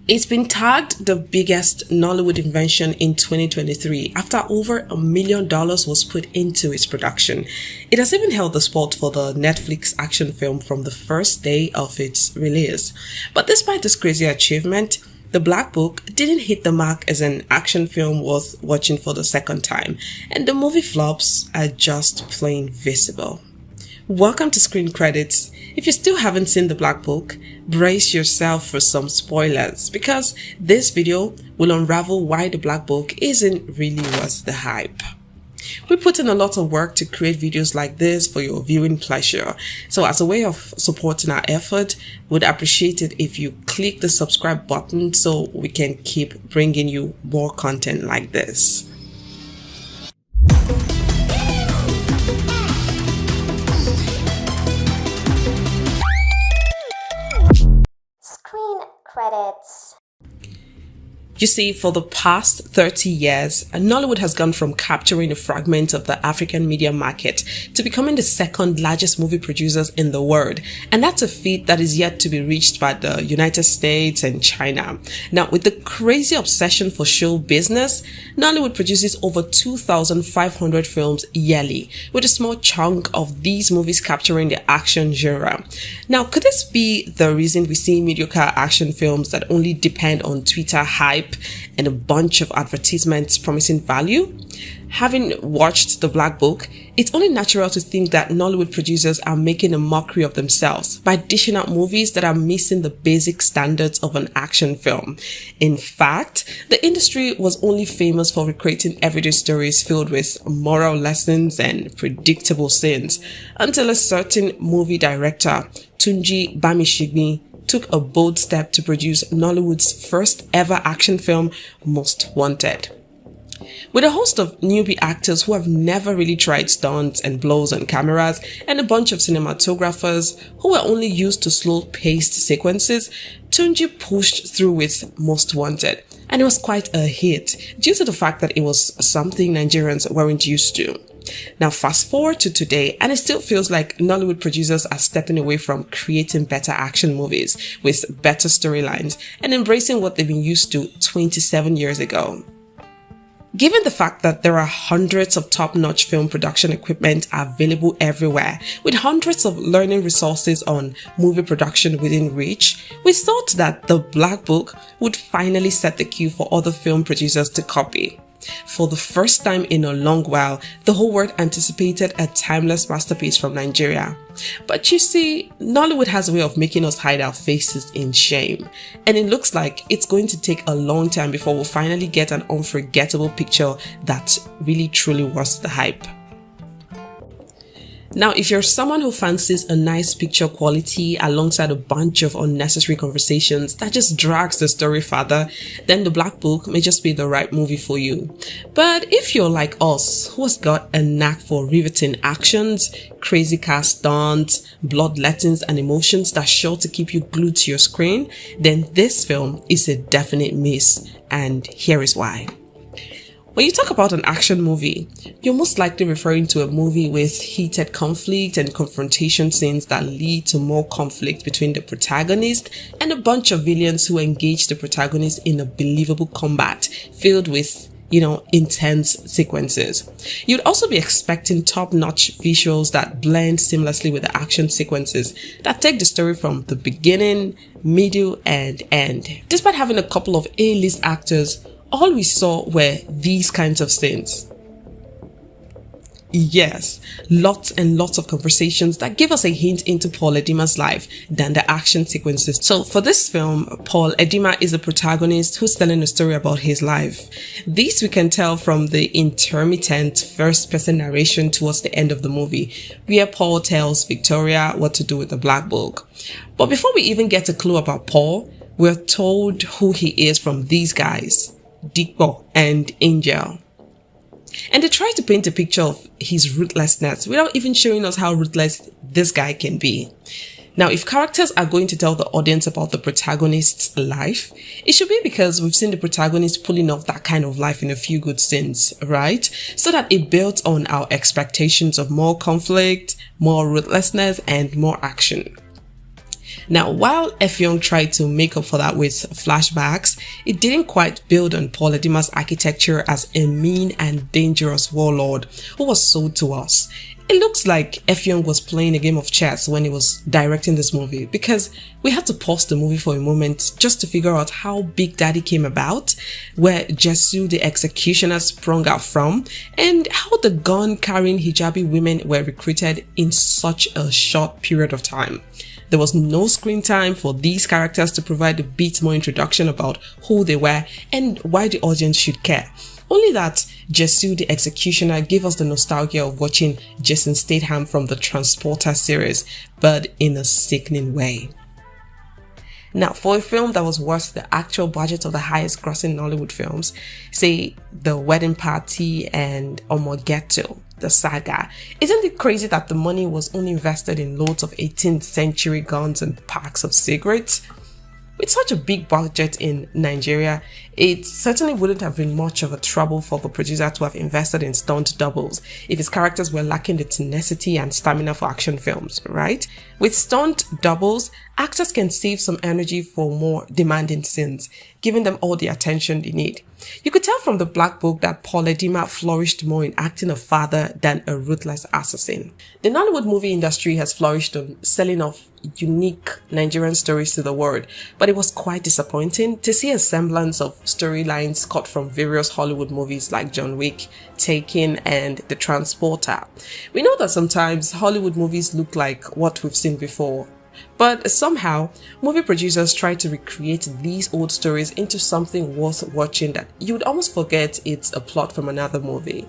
It's been tagged the biggest Nollywood invention in 2023 after over $1 million was put into its production. It has even held the spot for the Netflix action film from the first day of its release. But despite this crazy achievement, The Black Book didn't hit the mark as an action film worth watching for the second time, and the movie flops are just plain visible. Welcome to Screen Credits. If you still haven't seen The Black Book, brace yourself for some spoilers because this video will unravel why The Black Book isn't really worth the hype. We put in a lot of work to create videos like this for your viewing pleasure. So as a way of supporting our effort, we'd appreciate it if you click the subscribe button so we can keep bringing you more content like this. Credits. You see, for the past 30 years, Nollywood has gone from capturing a fragment of the African media market to becoming the second largest movie producers in the world. And that's a feat that is yet to be reached by the United States and China. Now, with the crazy obsession for show business, Nollywood produces over 2,500 films yearly, with a small chunk of these movies capturing the action genre. Now, could this be the reason we see mediocre action films that only depend on Twitter hype and a bunch of advertisements promising value? Having watched The Black Book, it's only natural to think that Nollywood producers are making a mockery of themselves by dishing out movies that are missing the basic standards of an action film. In fact, the industry was only famous for recreating everyday stories filled with moral lessons and predictable scenes until a certain movie director, Tunji Bamishigbi, took a bold step to produce Nollywood's first ever action film, Most Wanted. With a host of newbie actors who have never really tried stunts and blows on cameras, and a bunch of cinematographers who were only used to slow-paced sequences, Tunji pushed through with Most Wanted, and it was quite a hit due to the fact that it was something Nigerians weren't used to. Now fast forward to today, and it still feels like Nollywood producers are stepping away from creating better action movies with better storylines and embracing what they've been used to 27 years ago. Given the fact that there are hundreds of top-notch film production equipment available everywhere, with hundreds of learning resources on movie production within reach, we thought that The Black Book would finally set the cue for other film producers to copy. For the first time in a long while, the whole world anticipated a timeless masterpiece from Nigeria. But you see, Nollywood has a way of making us hide our faces in shame. And it looks like it's going to take a long time before we'll finally get an unforgettable picture that really truly worth the hype. Now, if you're someone who fancies a nice picture quality alongside a bunch of unnecessary conversations that just drags the story further, then The Black Book may just be the right movie for you. But if you're like us, who has got a knack for riveting actions, crazy car stunts, bloodlettings and emotions that's sure to keep you glued to your screen, then this film is a definite miss, and here is why. When you talk about an action movie, you're most likely referring to a movie with heated conflict and confrontation scenes that lead to more conflict between the protagonist and a bunch of villains who engage the protagonist in a believable combat filled with, intense sequences. You'd also be expecting top-notch visuals that blend seamlessly with the action sequences that take the story from the beginning, middle, and end. Despite having a couple of A-list actors, all we saw were these kinds of scenes. Yes, lots and lots of conversations that give us a hint into Paul Edima's life than the action sequences. So for this film, Paul Edima is the protagonist who's telling a story about his life. This we can tell from the intermittent first-person narration towards the end of the movie, where Paul tells Victoria what to do with the Black Book. But before we even get a clue about Paul, we're told who he is from these guys, Dikbo and Angel. And they try to paint a picture of his ruthlessness without even showing us how ruthless this guy can be. Now, if characters are going to tell the audience about the protagonist's life, it should be because we've seen the protagonist pulling off that kind of life in a few good scenes, right? So that it builds on our expectations of more conflict, more ruthlessness, and more action. Now, while Effiong tried to make up for that with flashbacks, it didn't quite build on Paul Edima's architecture as a mean and dangerous warlord who was sold to us. It looks like Effiong was playing a game of chess when he was directing this movie, because we had to pause the movie for a moment just to figure out how Big Daddy came about, where Jesu the executioner sprung out from, and how the gun-carrying hijabi women were recruited in such a short period of time. There was no screen time for these characters to provide a bit more introduction about who they were and why the audience should care. Only that Jesu the Executioner gave us the nostalgia of watching Jason Statham from the Transporter series, but in a sickening way. Now, for a film that was worth the actual budget of the highest grossing Nollywood films, say The Wedding Party and Omogeto, the saga, isn't it crazy that the money was only invested in loads of 18th century guns and packs of cigarettes? With such a big budget in Nigeria, it certainly wouldn't have been much of a trouble for the producer to have invested in stunt doubles if his characters were lacking the tenacity and stamina for action films, right? With stunt doubles, actors can save some energy for more demanding scenes, giving them all the attention they need. You could tell from the Black Book that Paul Edima flourished more in acting a father than a ruthless assassin. The Nollywood movie industry has flourished on selling off unique Nigerian stories to the world, but it was quite disappointing to see a semblance of storylines cut from various Hollywood movies like John Wick, Taken, and The Transporter. We know that sometimes Hollywood movies look like what we've seen before, but somehow, movie producers try to recreate these old stories into something worth watching that you would almost forget it's a plot from another movie.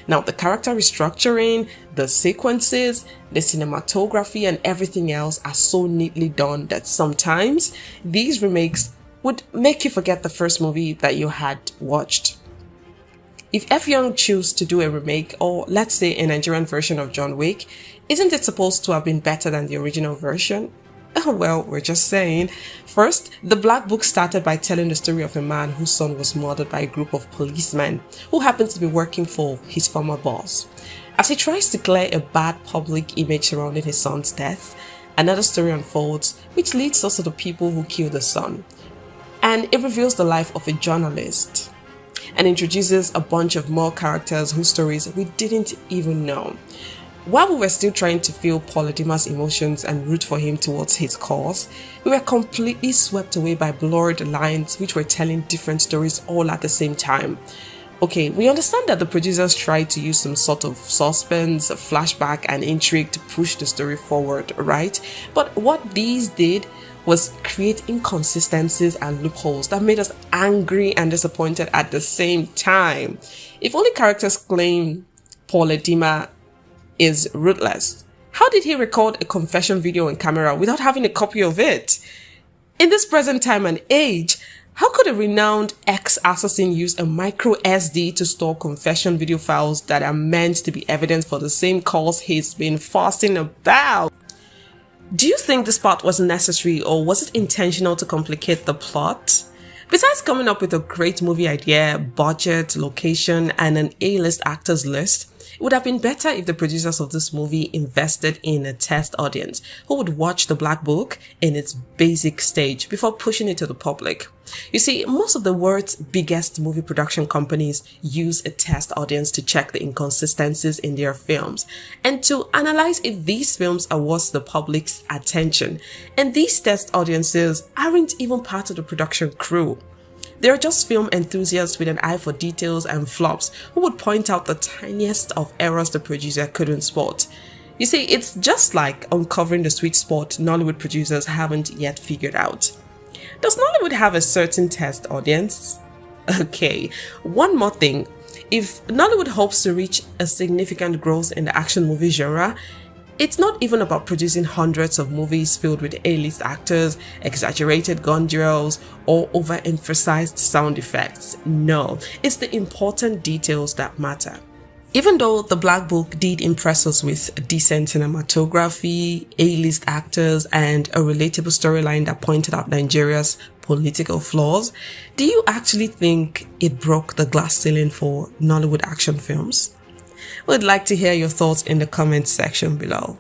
Now, the character restructuring, the sequences, the cinematography, and everything else are so neatly done that sometimes these remakes would make you forget the first movie that you had watched. If Effiong chose to do a remake, or let's say a Nigerian version of John Wick, isn't it supposed to have been better than the original version? Well, we're just saying. First, the Black Book started by telling the story of a man whose son was murdered by a group of policemen who happened to be working for his former boss. As he tries to clear a bad public image surrounding his son's death, another story unfolds, which leads us to the people who killed the son. And it reveals the life of a journalist and introduces a bunch of more characters whose stories we didn't even know. While we were still trying to feel Paul Edima's emotions and root for him towards his cause, we were completely swept away by blurred lines which were telling different stories all at the same time. Okay, we understand that the producers tried to use some sort of suspense, flashback, and intrigue to push the story forward, right? But what these did was create inconsistencies and loopholes that made us angry and disappointed at the same time. If only characters claim Paul Edima is ruthless, how did he record a confession video on camera without having a copy of it? In this present time and age, how could a renowned ex-assassin use a micro SD to store confession video files that are meant to be evidence for the same cause he's been fussing about? Do you think this part was necessary, or was it intentional to complicate the plot? Besides coming up with a great movie idea, budget, location, and an A-list actors list, it would have been better if the producers of this movie invested in a test audience who would watch the Black Book in its basic stage before pushing it to the public. You see, most of the world's biggest movie production companies use a test audience to check the inconsistencies in their films and to analyze if these films are worth the public's attention. And these test audiences aren't even part of the production crew. They're just film enthusiasts with an eye for details and flops who would point out the tiniest of errors the producer couldn't spot. You see, it's just like uncovering the sweet spot Nollywood producers haven't yet figured out. Does Nollywood have a certain test audience? Okay, one more thing. If Nollywood hopes to reach a significant growth in the action movie genre, it's not even about producing hundreds of movies filled with A-list actors, exaggerated gun drills, or overemphasized sound effects. No, it's the important details that matter. Even though the Black Book did impress us with decent cinematography, A-list actors, and a relatable storyline that pointed out Nigeria's political flaws, do you actually think it broke the glass ceiling for Nollywood action films? We'd like to hear your thoughts in the comments section below.